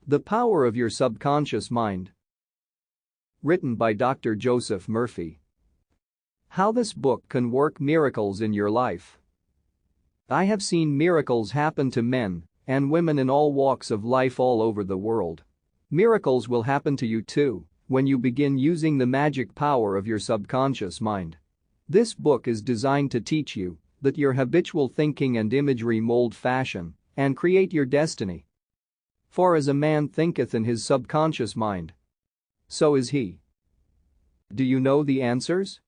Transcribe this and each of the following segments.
The Power of Your Subconscious Mind. Written by Dr. Joseph Murphy. How this book can work miracles in your life. I have seen miracles happen to men and women in all walks of life all over the world. Miracles will happen to you too when you begin using the magic power of your subconscious mind. This book is designed to teach you that your habitual thinking and imagery mold fashion and create your destiny. For as a man thinketh in his subconscious mind, so is he. Do you know the answers?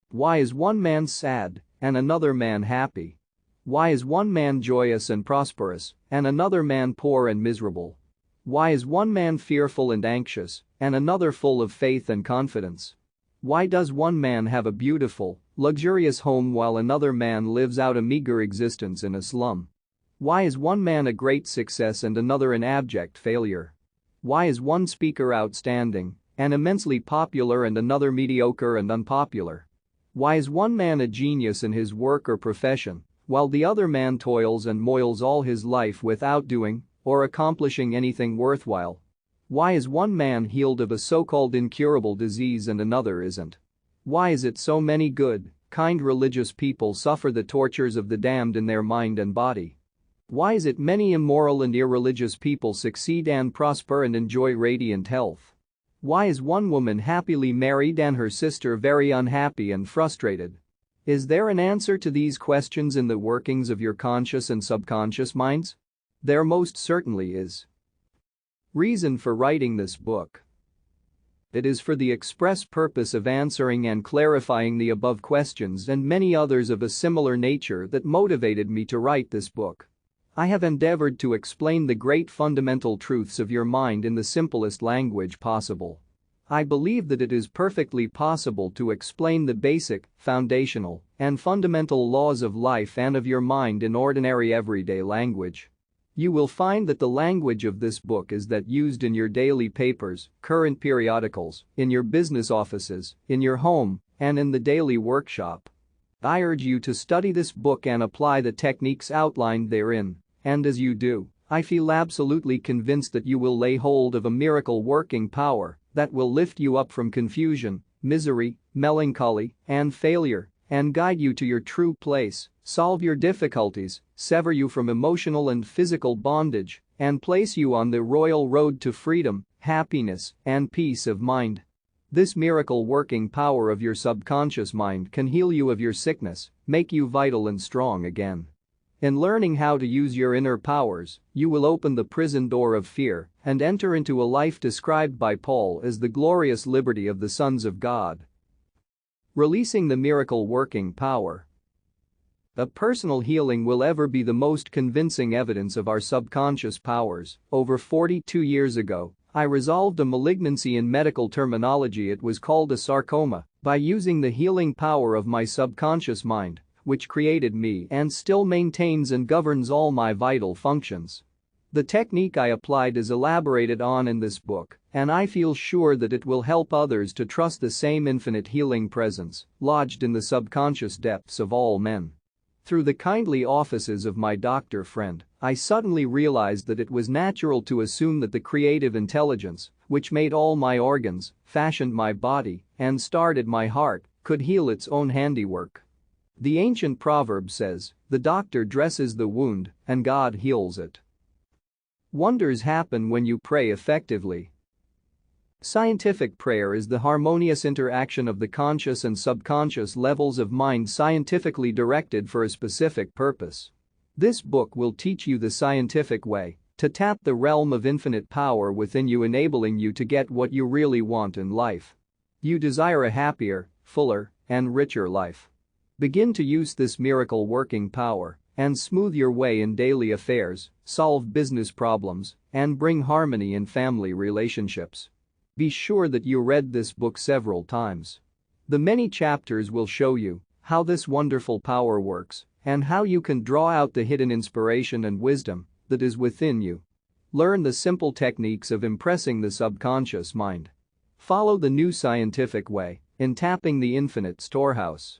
Why is one man sad and another man happy? Why is one man joyous and prosperous and another man poor and miserable? Why is one man fearful and anxious and another full of faith and confidence? Why does one man have a beautiful, luxurious home while another man lives out a meager existence in a slum? Why is one man a great success and another an abject failure? Why is one speaker outstanding and immensely popular and another mediocre and unpopular? Why is one man a genius in his work or profession while the other man toils and moils all his life without doing or accomplishing anything worthwhile? Why is one man healed of a so-called incurable disease and another isn't? Why is it so many good, kind religious people suffer the tortures of the damned in their mind and body? Why is it many immoral and irreligious people succeed and prosper and enjoy radiant health? Why is one woman happily married and her sister very unhappy and frustrated? Is there an answer to these questions in the workings of your conscious and subconscious minds? There most certainly is. Reason for writing this book. It is for the express purpose of answering and clarifying the above questions and many others of a similar nature that motivated me to write this book. I have endeavored to explain the great fundamental truths of your mind in the simplest language possible. I believe that it is perfectly possible to explain the basic, foundational, and fundamental laws of life and of your mind in ordinary everyday language. You will find that the language of this book is that used in your daily papers, current periodicals, in your business offices, in your home, and in the daily workshop. I urge you to study this book and apply the techniques outlined therein, and as you do, I feel absolutely convinced that you will lay hold of a miracle working power that will lift you up from confusion, misery, melancholy, and failure, and guide you to your true place, solve your difficulties, sever you from emotional and physical bondage, and place you on the royal road to freedom, happiness, and peace of mind. This miracle working power of your subconscious mind can heal you of your sickness, make you vital and strong again. In learning how to use your inner powers, you will open the prison door of fear and enter into a life described by Paul as the glorious liberty of the sons of God. Releasing the miracle working power. A personal healing will ever be the most convincing evidence of our subconscious powers. Over 42 years ago, I resolved a malignancy. In medical terminology it was called a sarcoma, by using the healing power of my subconscious mind, which created me and still maintains and governs all my vital functions. The technique I applied is elaborated on in this book, and I feel sure that it will help others to trust the same infinite healing presence lodged in the subconscious depths of all men. Through the kindly offices of my doctor friend, I suddenly realized that it was natural to assume that the creative intelligence, which made all my organs, fashioned my body, and started my heart, could heal its own handiwork. The ancient proverb says, "The doctor dresses the wound, and God heals it." Wonders happen when you pray effectively. Scientific prayer is the harmonious interaction of the conscious and subconscious levels of mind scientifically directed for a specific purpose. This book will teach you the scientific way to tap the realm of infinite power within you, enabling you to get what you really want in life. You desire a happier, fuller, and richer life. Begin to use this miracle working power and smooth your way in daily affairs, solve business problems, and bring harmony in family relationships. Be sure that you read this book several times. The many chapters will show you how this wonderful power works and how you can draw out the hidden inspiration and wisdom that is within you. Learn the simple techniques of impressing the subconscious mind. Follow the new scientific way in tapping the infinite storehouse.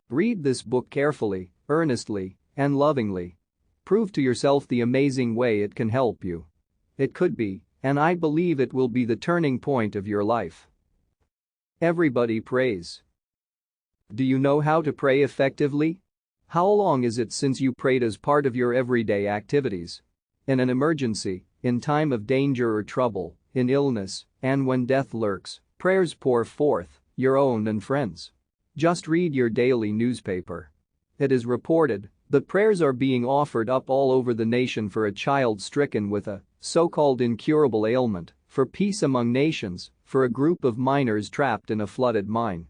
Read this book carefully, earnestly, and lovingly. Prove to yourself the amazing way it can help you. It could be, and I believe it will be the turning point of your life. Everybody prays. Do you know how to pray effectively? How long is it since you prayed as part of your everyday activities? In an emergency, in time of danger or trouble, in illness, and when death lurks, prayers pour forth, your own and friends. Just read your daily newspaper. It is reported that prayers are being offered up all over the nation for a child stricken with a so-called incurable ailment, for peace among nations, for a group of miners trapped in a flooded mine.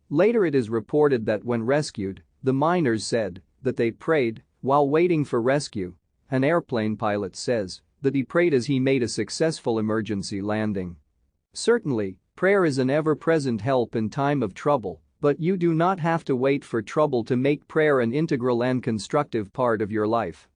Later it is reported that when rescued, the miners said that they prayed while waiting for rescue. An airplane pilot says that he prayed as he made a successful emergency landing. Certainly, prayer is an ever-present help in time of trouble, but you do not have to wait for trouble to make prayer an integral and constructive part of your life.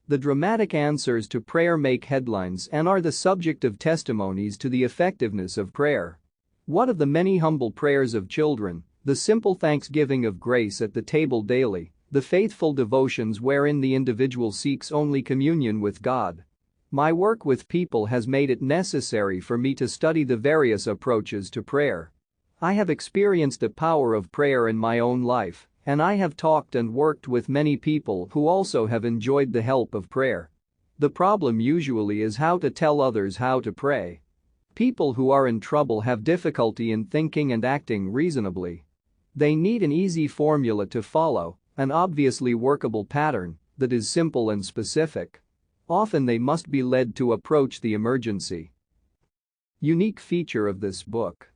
The dramatic answers to prayer make headlines and are the subject of testimonies to the effectiveness of prayer. What of the many humble prayers of children, the simple thanksgiving of grace at the table daily, the faithful devotions wherein the individual seeks only communion with God? My work with people has made it necessary for me to study the various approaches to prayer. I have experienced the power of prayer in my own life, and I have talked and worked with many people who also have enjoyed the help of prayer. The problem usually is how to tell others how to pray. People who are in trouble have difficulty in thinking and acting reasonably. They need an easy formula to follow, an obviously workable pattern that is simple and specific. Often they must be led to approach the emergency. Unique feature of this book.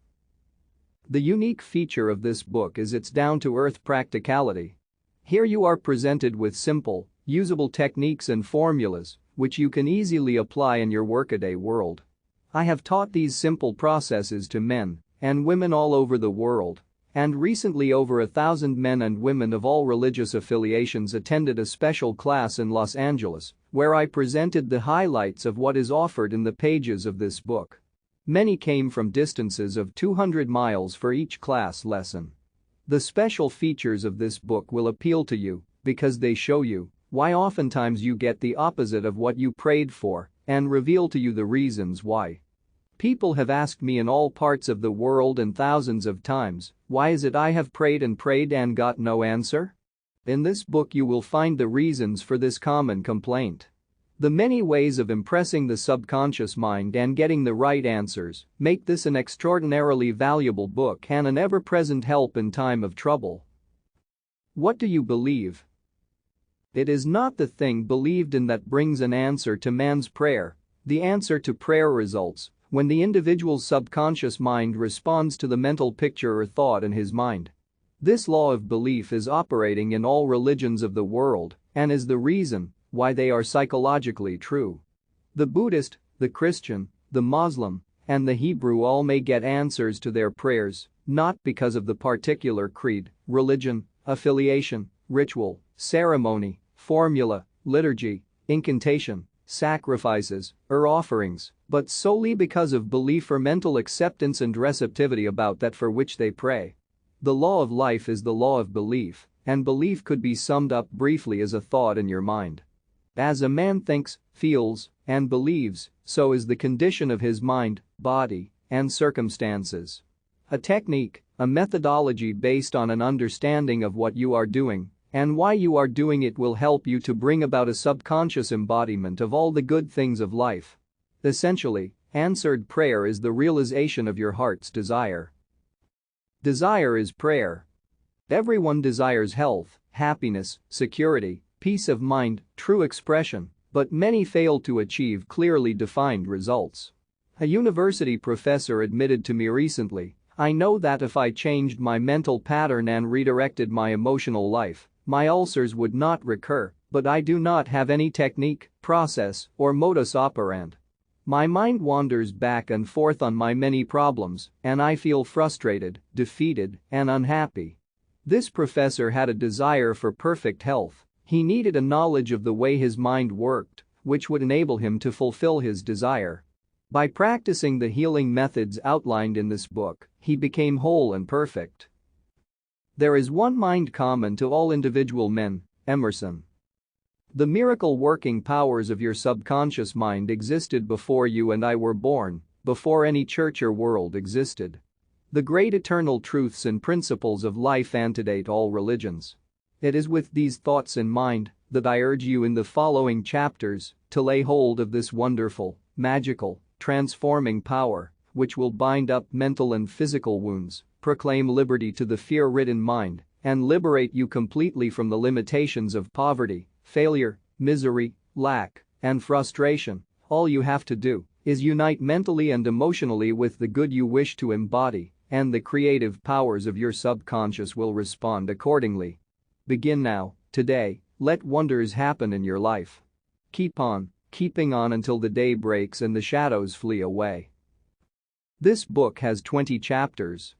The unique feature of this book is its down-to-earth practicality. Here you are presented with simple, usable techniques and formulas which you can easily apply in your workaday world. I have taught these simple processes to men and women all over the world, and recently over 1,000 men and women of all religious affiliations attended a special class in Los Angeles where I presented the highlights of what is offered in the pages of this book. Many came from distances of 200 miles for each class lesson. The special features of this book will appeal to you because they show you why oftentimes you get the opposite of what you prayed for and reveal to you the reasons why. People have asked me in all parts of the world and thousands of times, why is it I have prayed and got no answer? In this book you will find the reasons for this common complaint. The many ways of impressing the subconscious mind and getting the right answers make this an extraordinarily valuable book and an ever-present help in time of trouble. What do you believe? It is not the thing believed in that brings an answer to man's prayer. The answer to prayer results when the individual's subconscious mind responds to the mental picture or thought in his mind. This law of belief is operating in all religions of the world and is the reason why they are psychologically true. The Buddhist, the Christian, the Muslim, and the Hebrew all may get answers to their prayers, not because of the particular creed, religion, affiliation, ritual, ceremony, formula, liturgy, incantation, sacrifices, or offerings, but solely because of belief or mental acceptance and receptivity about that for which they pray. The law of life is the law of belief, and belief could be summed up briefly as a thought in your mind. As a man thinks, feels, and believes, so is the condition of his mind, body, and circumstances. A technique, a methodology based on an understanding of what you are doing and why you are doing it will help you to bring about a subconscious embodiment of all the good things of life. Essentially, answered prayer is the realization of your heart's desire. Desire is prayer. Everyone desires health, happiness, security, peace of mind, true expression, but many fail to achieve clearly defined results. A university professor admitted to me recently, "I know that if I changed my mental pattern and redirected my emotional life, my ulcers would not recur, but I do not have any technique, process, or modus operandi. My mind wanders back and forth on my many problems, and I feel frustrated, defeated, and unhappy." This professor had a desire for perfect health. He needed a knowledge of the way his mind worked, which would enable him to fulfill his desire. By practicing the healing methods outlined in this book, he became whole and perfect. There is one mind common to all individual men, Emerson. The miracle-working powers of your subconscious mind existed before you and I were born, before any church or world existed. The great eternal truths and principles of life antedate all religions. It is with these thoughts in mind that I urge you in the following chapters to lay hold of this wonderful, magical, transforming power, which will bind up mental and physical wounds, proclaim liberty to the fear-ridden mind, and liberate you completely from the limitations of poverty, failure, misery, lack, and frustration. All you have to do is unite mentally and emotionally with the good you wish to embody, and the creative powers of your subconscious will respond accordingly. Begin now, today, let wonders happen in your life. Keep on, keeping on until the day breaks and the shadows flee away. This book has 20 chapters.